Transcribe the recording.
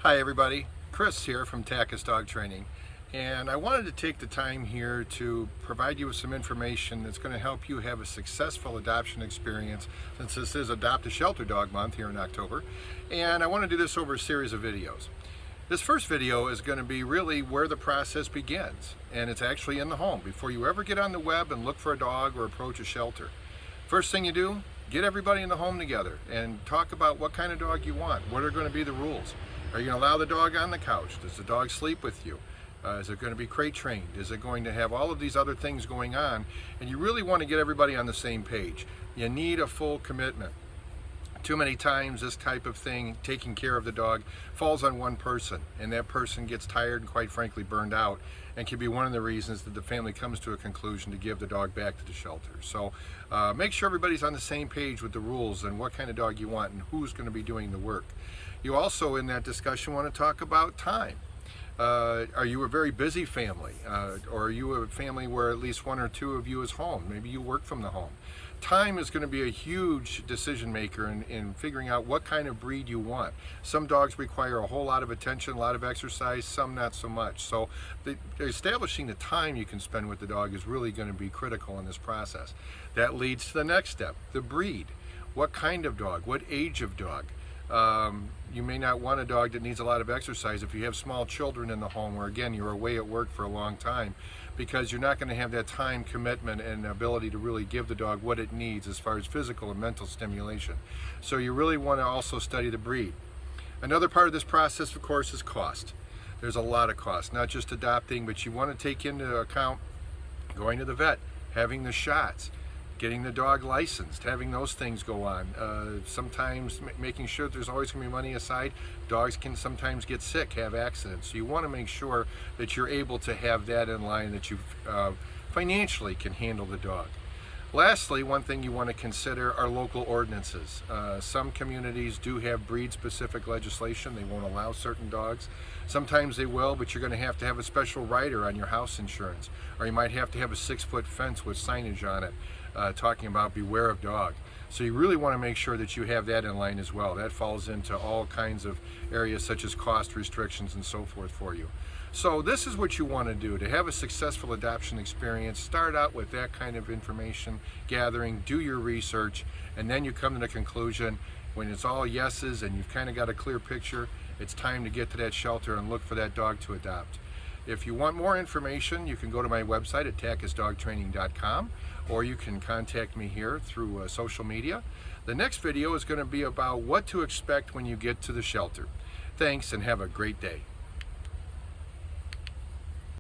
Hi everybody, Chris here from Tachus Dog Training, and I wanted to take the time here to provide you with some information that's going to help you have a successful adoption experience, since this is Adopt a Shelter Dog Month here in October, and I want to do this over a series of videos. This first video is going to be really where the process begins, and it's actually in the home. Before you ever get on the web and look for a dog or approach a shelter, first thing you do, get everybody in the home together and talk about what kind of dog you want. What are going to be the rules? Are you going to allow the dog on the couch? Does the dog sleep with you? Is it going to be crate trained? Is it going to have all of these other things going on? And you really want to get everybody on the same page. You need a full commitment. Too many times this type of thing, taking care of the dog, falls on one person, and that person gets tired and quite frankly burned out, and can be one of the reasons that the family comes to a conclusion to give the dog back to the shelter. So make sure everybody's on the same page with the rules and what kind of dog you want and who's going to be doing the work. You also, in that discussion, want to talk about time. Are you a very busy family, or are you a family where at least one or two of you is home? Maybe you work from the home. Time is going to be a huge decision maker in figuring out what kind of breed you want. Some dogs require a whole lot of attention, a lot of exercise, some not so much. So establishing the time you can spend with the dog is really going to be critical in this process. That leads to the next step, the breed. What kind of dog? What age of dog? You may not want a dog that needs a lot of exercise if you have small children in the home, where again you're away at work for a long time, because you're not going to have that time commitment and ability to really give the dog what it needs as far as physical and mental stimulation. So you really want to also study the breed. Another part of this process, of course, is cost. There's a lot of cost, not just adopting, but you want to take into account going to the vet, having the shots, getting the dog licensed, having those things go on. Sometimes making sure there's always going to be money aside. Dogs can sometimes get sick, have accidents. So you want to make sure that you're able to have that in line, that you financially can handle the dog. Lastly, one thing you want to consider are local ordinances. Some communities do have breed-specific legislation. They won't allow certain dogs. Sometimes they will, but you're going to have a special rider on your house insurance, or you might have to have a 6-foot fence with signage on it, talking about beware of dog. So you really want to make sure that you have that in line as well. That falls into all kinds of areas such as cost restrictions and so forth for you. So this is what you want to do to have a successful adoption experience. Start out with that kind of information gathering, do your research, and then you come to the conclusion when it's all yeses and you've kind of got a clear picture, it's time to get to that shelter and look for that dog to adopt. If you want more information, you can go to my website at tachusdogtraining.com, or you can contact me here through social media. The next video is going to be about what to expect when you get to the shelter. Thanks, and have a great day.